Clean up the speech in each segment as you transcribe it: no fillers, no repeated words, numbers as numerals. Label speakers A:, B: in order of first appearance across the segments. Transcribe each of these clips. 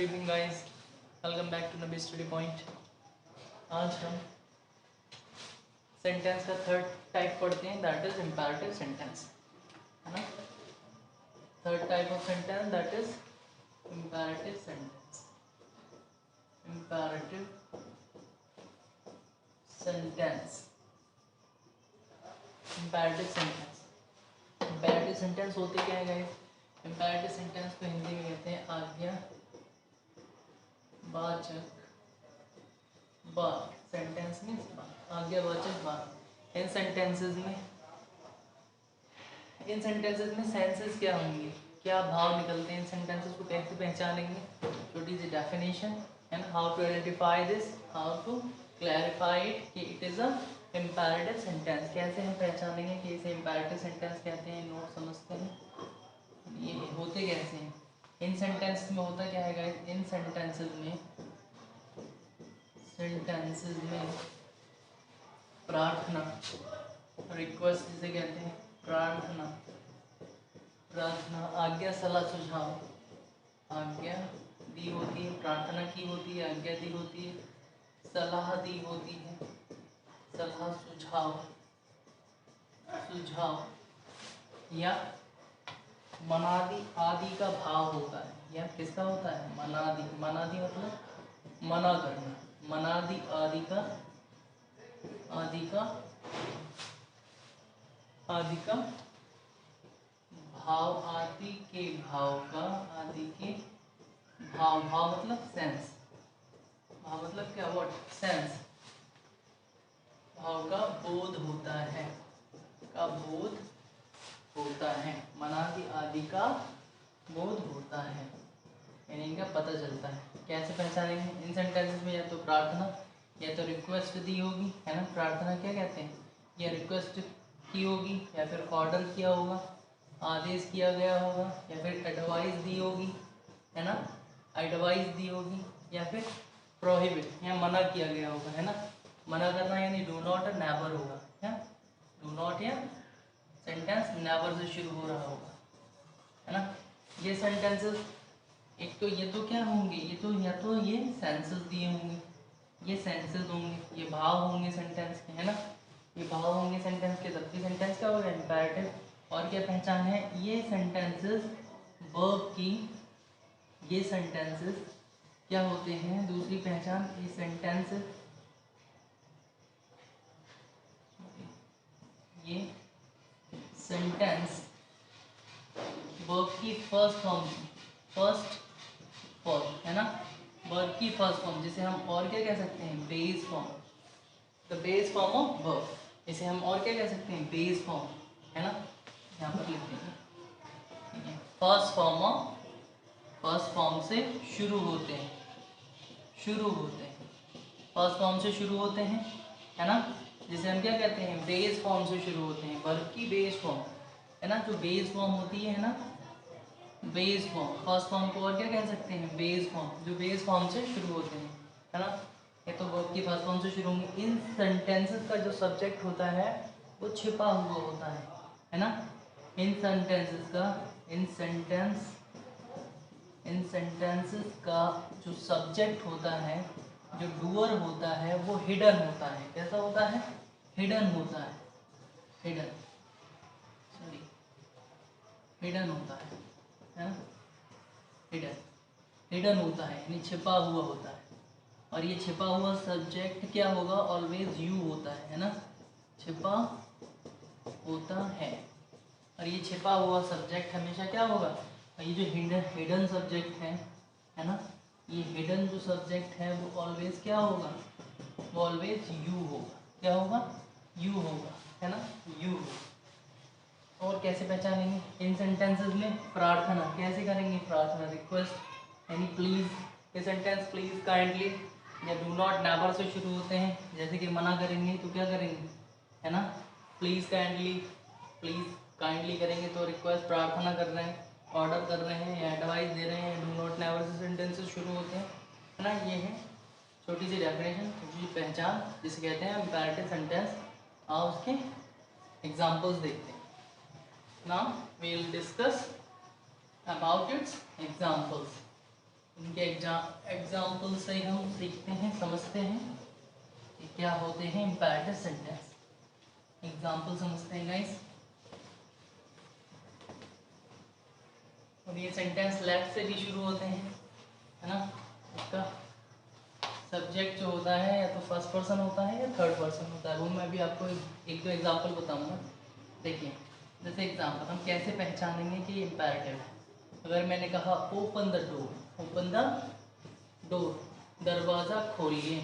A: Good evening guys, welcome back to Nabi study point. आज हम sentence का थर्ड टाइप पढ़ते हैं, दैट इज इम्पेरेटिव सेंटेंस, है ना। Third type of sentence that is imperative sentence. Imperative sentence, imperative sentence. Imperative sentence होते क्या है गाइस? इम्पेरेटिव सेंटेंस को हिंदी में कहते हैं आज्ञा वाचक वाक्य। सेंटेंस मीन्स आज्ञावाचक वाक्य। इन सेंटेंसेस में सेंसेस क्या होंगे, क्या भाव निकलते हैं, इन सेंटेंसेस को कैसे पहचानेंगे, छोटी सी definition and how to identify this, how to clarify it कि it is a imperative sentence. कैसे हम पहचानेंगे कि इसे इम्पेरेटिव सेंटेंस कहते हैं, नोट समझते हैं ये होते कैसे हैं। इन सेंटेंस में होता क्या है गाइस? इन सेंटेंसेस में प्रार्थना, रिक्वेस्ट जिसे कहते हैं, प्रार्थना, आज्ञा, सलाह, सुझाव, आज्ञा दी होती है, प्रार्थना की होती है, आज्ञा दी होती है, सलाह दी होती है, सलाह, सुझाव या मनादी आदि का भाव होता है। या किसका होता है? मनादी। मनादी मतलब मना करना। मनादि आदि का भाव, आदि के भाव का, आदि के भाव, भाव मतलब सेंस, भाव मतलब क्या? व्हाट? सेंस। भाव का बोध होता है, का बोध होता है, मनादि आदि का बोध होता है, यानी इनका पता चलता है। कैसे पहचानेंगे? इन सेंटेंसेस में या तो प्रार्थना या तो रिक्वेस्ट दी होगी, है ना। प्रार्थना क्या कहते हैं? या रिक्वेस्ट की होगी, या फिर ऑर्डर किया होगा, आदेश किया गया होगा, या फिर एडवाइस दी होगी, है ना। एडवाइस दी होगी, या फिर प्रोहिबिट या मना किया गया होगा, है ना। मना करना यानी डू नॉट या नेवर होगा, है डू नॉट या सेंटेंस नेवर से शुरू हो रहा होगा, है ना। ये सेंटेंसेस एक तो ये तो क्या होंगे? ये तो या तो ये सेंसेस दिए होंगे, ये सेंसेस होंगे, ये भाव होंगे सेंटेंस के, है ना। ये भाव होंगे सेंटेंस के, तब भी सेंटेंस क्या होगा? इम्पेरेटिव। और क्या पहचान है? ये सेंटेंसेस वर्ब की, ये सेंटेंसेस क्या होते हैं? दूसरी पहचान, ये सेंटेंसेस, ये सेंटेंस वर्ब की फर्स्ट फॉर्म, है ना। वर्ब की फर्स्ट फॉर्म, जिसे हम और क्या कह सकते हैं? Base form, the base form of verb. इसे हम और क्या कह सकते हैं? बेस फॉर्म, है ना। यहाँ पर लिखते हैं फर्स्ट फॉर्म से शुरू होते हैं, फर्स्ट फॉर्म से शुरू होते हैं, है ना। जिसे हम क्या कहते हैं? बेस फॉर्म से शुरू होते हैं, वर्ब की बेस फॉर्म, है ना। जो बेस फॉर्म होती है ना, बेस फॉर्म, फर्स्ट फॉर्म को और क्या कह सकते हैं? बेस फॉर्म, जो बेस फॉर्म से शुरू होते हैं, है ना। ये तो वर्ब की फर्स्ट फॉर्म से शुरू होंगे। इन सेंटेंसेस का जो सब्जेक्ट होता है वो छिपा हुआ होता है ना। इन सेंटेंसेस का जो सब्जेक्ट होता है, जो डूअर होता है, वो हिडन होता है। कैसा होता है? हिडन होता है, हिडन होता है ना। हिडन होता है यानी छिपा हुआ होता है। और ये छिपा हुआ सब्जेक्ट क्या होगा? ऑलवेज यू होता है ना। छिपा होता है, और ये छिपा हुआ सब्जेक्ट हमेशा क्या होगा? और ये जो हिडन सब्जेक्ट है ना, ये हिडन जो सब्जेक्ट है वो ऑलवेज क्या होगा? वो ऑलवेज यू होगा। क्या होगा? यू होगा, है ना, यू। और कैसे पहचानेंगे? इन सेंटेंसेस में प्रार्थना कैसे करेंगे? प्रार्थना, रिक्वेस्ट यानी प्लीज़। ये सेंटेंस प्लीज़, काइंडली या डू नॉट, नेवर से शुरू होते हैं। जैसे कि मना करेंगे तो क्या करेंगे, है ना, प्लीज़ काइंडली करेंगे तो रिक्वेस्ट, प्रार्थना कर रहे हैं, ऑर्डर कर रहे हैं या एडवाइस दे रहे हैं, do not, never say sentences शुरू होते हैं, है ना। ये है छोटी सी डेफिनेशन, छोटी सी पहचान जिसे कहते हैं इम्पेरेटिव सेंटेंस। आओ उसके एग्जाम्पल्स देखते हैं। Now we will discuss about its examples. उनके एग्जाम्पल से हम सीखते हैं, समझते हैं कि क्या होते हैं इम्पेरेटिव सेंटेंस। एग्जाम्पल समझते हैं गाइस। और ये सेंटेंस लेफ्ट से भी शुरू होते हैं, है ना। इसका सब्जेक्ट जो होता है या तो फर्स्ट पर्सन होता है या थर्ड पर्सन होता है, वो मैं भी आपको एक दो एग्जांपल बताऊंगा। देखिए जैसे एग्जांपल हम कैसे पहचानेंगे कि ये इम्पेरेटिव है। अगर मैंने कहा open the door, open the door, दरवाज़ा खोलिए,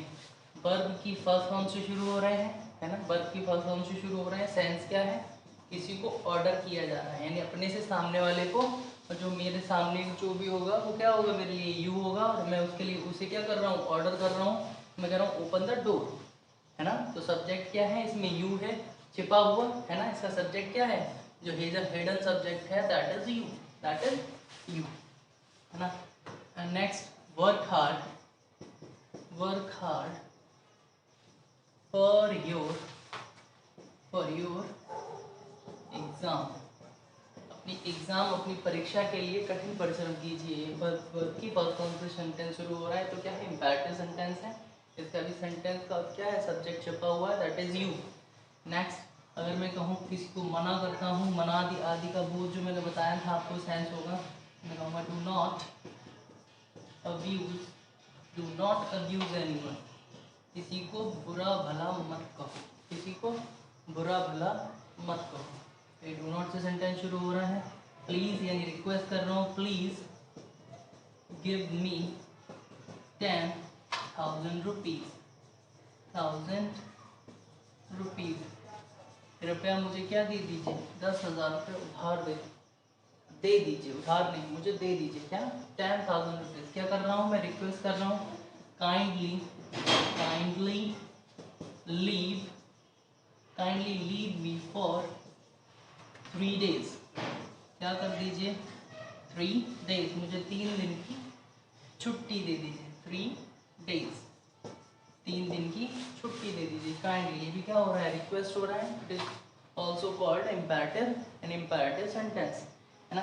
A: वर्ब की फर्स्ट फॉर्म से शुरू हो रहे हैं, है ना। वर्ब की फर्स्ट फॉर्म से शुरू हो रहे हैं। सेंस क्या है, किसी को ऑर्डर किया जा रहा है, यानी अपने से सामने वाले को, और जो मेरे सामने जो भी होगा वो क्या होगा, मेरे लिए यू होगा, और मैं उसके लिए उसे क्या कर रहा हूँ, ऑर्डर कर रहा हूँ। मैं कह रहा हूँ ओपन द डोर, है ना। तो सब्जेक्ट क्या है, इसमें यू है छिपा हुआ, है ना। इसका सब्जेक्ट क्या है, जो हिडन सब्जेक्ट है, that is you, that is you, है ना। Next work hard, work hard for your exam, अपनी एग्जाम, अपनी परीक्षा के लिए कठिन परिश्रम कीजिए। वर्ब की फर्स्ट फॉर्म से सेंटेंस शुरू हो रहा है, तो क्या है, इम्पेरेटिव सेंटेंस है। इसका भी सेंटेंस का क्या है, सब्जेक्ट छपा हुआ है, दैट इज यू। नेक्स्ट अगर मैं कहूँ किसी को मना करता हूँ, मना आदि का बोझ जो मैंने बताया था आपको, सेंस होगा, मैं कहूँगा do not abuse, do not abuse anyone, किसी को बुरा भला मत कहो, किसी को बुरा भला मत कहो। ये डू नॉट से सेंटेंस शुरू हो रहा है। प्लीज़ यानी रिक्वेस्ट कर रहा हूँ, please give me 10,000 rupees, 1000 rupees, कृपया मुझे क्या दे दीजिए, 10,000 रुपये उधार दे दीजिए, उधार नहीं, मुझे दे दीजिए, क्या, 10,000 रुपीज़। क्या कर रहा हूँ मैं, रिक्वेस्ट कर रहा हूँ। Kindly leave me for 3 days, क्या कर दीजिए, 3 days, मुझे 3 दिन की छुट्टी दे दीजिए, 3 days, 3 दिन की छुट्टी दे दीजिए। काइंडली, ये भी क्या हो रहा है, रिक्वेस्ट हो रहा है। It is also called imperative, an imperative sentence, है ना।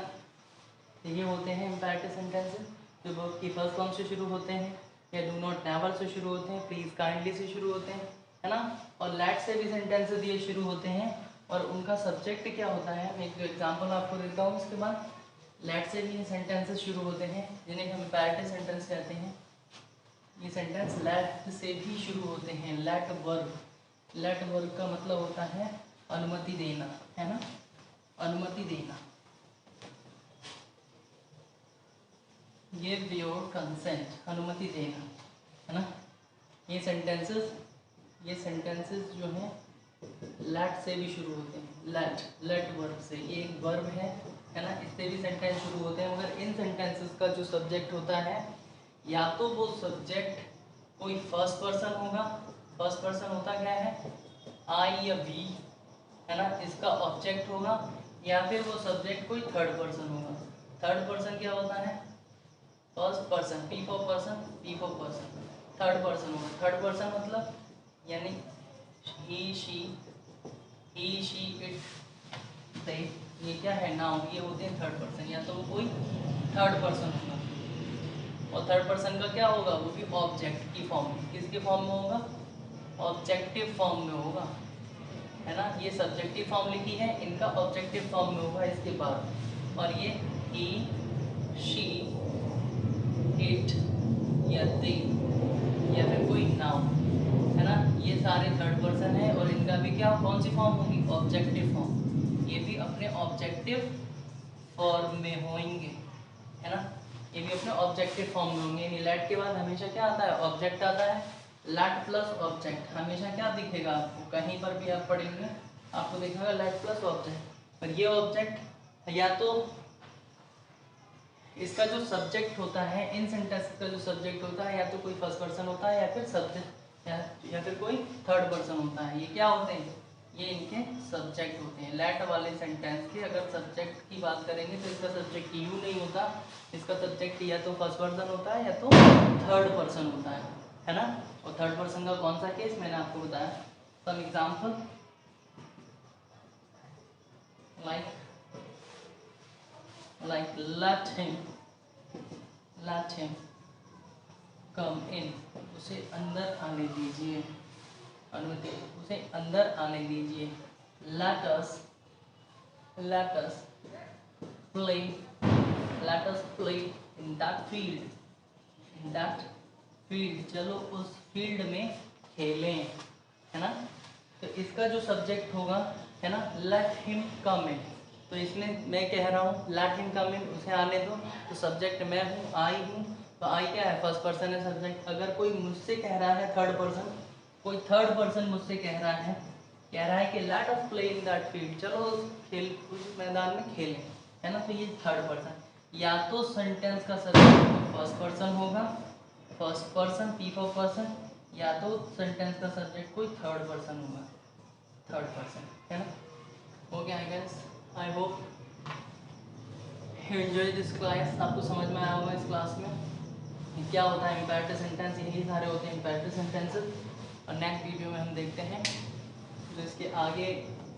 A: तो ये होते हैं इम्पेरेटिव सेंटेंसेस, जो वर्ब की फर्स्ट फॉर्म से शुरू होते हैं, या डू नॉट नेवर से शुरू होते हैं, प्लीज़ काइंडली से शुरू होते हैं, है ना। और लेट से भी सेंटेंसेस ये शुरू होते हैं, और उनका सब्जेक्ट क्या होता है, मैं एक एग्जांपल आपको देता हूँ इसके बाद। लेट से भी सेंटेंसेस शुरू होते हैं, जिन्हें हम इम्पेरेटिव सेंटेंस कहते हैं। ये सेंटेंस लेट से भी शुरू होते हैं। लेट वर्ब का मतलब होता है अनुमति देना, है ना, अनुमति देना। गिव योर कंसेंट, अनुमति देना, है ना। ये सेंटेंसेस जो हैं लेट से भी शुरू होते हैं। लेट वर्ब से, ये एक वर्ब है ना, इससे भी सेंटेंस शुरू होते हैं। मगर इन सेंटेंसेस का जो सब्जेक्ट होता है, या तो वो सब्जेक्ट कोई फर्स्ट पर्सन होगा, फर्स्ट पर्सन होता क्या है, आई या वी, है ना, इसका ऑब्जेक्ट होगा, या फिर वो सब्जेक्ट कोई थर्ड पर्सन होगा। थर्ड पर्सन क्या होता है, first person, P for person, P for person, third person होगा। थर्ड पर्सन मतलब यानी ही शी इट दे, ये क्या है, नाउन, ये होते हैं थर्ड पर्सन, या तो वो कोई थर्ड पर्सन होगा। और थर्ड पर्सन का क्या होगा, वो भी ऑब्जेक्ट की फॉर्म में, किसके फॉर्म में होगा, ऑब्जेक्टिव फॉर्म में होगा, है ना। ये सब्जेक्टिव फॉर्म लिखी है, इनका ऑब्जेक्टिव फॉर्म में होगा इसके बाद। और ये ही शी इट या दे, या फिर कोई नाउन, है ना, ये सारे थर्ड पर्सन है, और इनका भी क्या, कौन सी फॉर्म होगी, ऑब्जेक्टिव फॉर्म। ये भी अपने ऑब्जेक्टिव फॉर्म में होंगे, है ना, ये भी अपने ऑब्जेक्टिव फॉर्म में होंगे। लेट के बाद हमेशा क्या आता है, ऑब्जेक्ट आता है। लेट प्लस ऑब्जेक्ट हमेशा क्या दिखेगा आपको, कहीं पर भी आप पढ़ेंगे आपको दिखेगा लेट प्लस ऑब्जेक्ट। और ये ऑब्जेक्ट या तो इसका जो सब्जेक्ट होता है, इन सेंटेंस का जो सब्जेक्ट होता है, या तो कोई फर्स्ट पर्सन होता है, या फिर सब्जेक्ट या फिर कोई थर्ड पर्सन होता है। ये क्या होते हैं, ये इनके सब्जेक्ट होते हैं। लेट वाले सेंटेंस के अगर सब्जेक्ट की बात करेंगे तो इसका सब्जेक्ट यू नहीं होता, इसका सब्जेक्ट या तो फर्स्ट पर्सन होता है या तो थर्ड पर्सन होता है ना। और थर्ड पर्सन का कौन सा केस मैंने आपको बताया। Some example like let him come in, उसे अंदर आने दीजिए, अनुमति, उसे अंदर आने दीजिए। Let us play in that field, in that field, चलो उस फील्ड में खेलें, है ना। तो इसका जो सब्जेक्ट होगा, है ना, लेट हिम कम इन, तो इसमें मैं कह रहा हूँ लेट हिम कम इन, उसे आने दो, तो सब्जेक्ट मैं हूँ, आई हूँ, तो आई क्या है, फर्स्ट पर्सन है सब्जेक्ट। अगर कोई मुझसे कह रहा है थर्ड पर्सन, कोई थर्ड पर्सन मुझसे कह रहा है कि late us play in that field, चलो उस मैदान में खेलें, है ना, तो ये थर्ड पर्सन। या तो सेंटेंस का सब्जेक्ट फर्स्ट पर्सन होगा, first person, P for person, या तो सेंटेंस का सब्जेक्ट कोई थर्ड पर्सन होगा, थर्ड पर्सन, है ना। हो गया I guess, I hope you enjoy this class. आपको समझ में आया होगा इस क्लास में क्या होता है इम्पेरेटिव सेंटेंस, यही सारे होते हैं इम्पेरेटिव सेंटेंसेस। और नेक्स्ट वीडियो में हम देखते हैं जो इसके आगे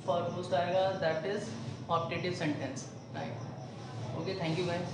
A: फॉरमोस्ट आएगा, that is optative sentence, right. Okay, thank you guys.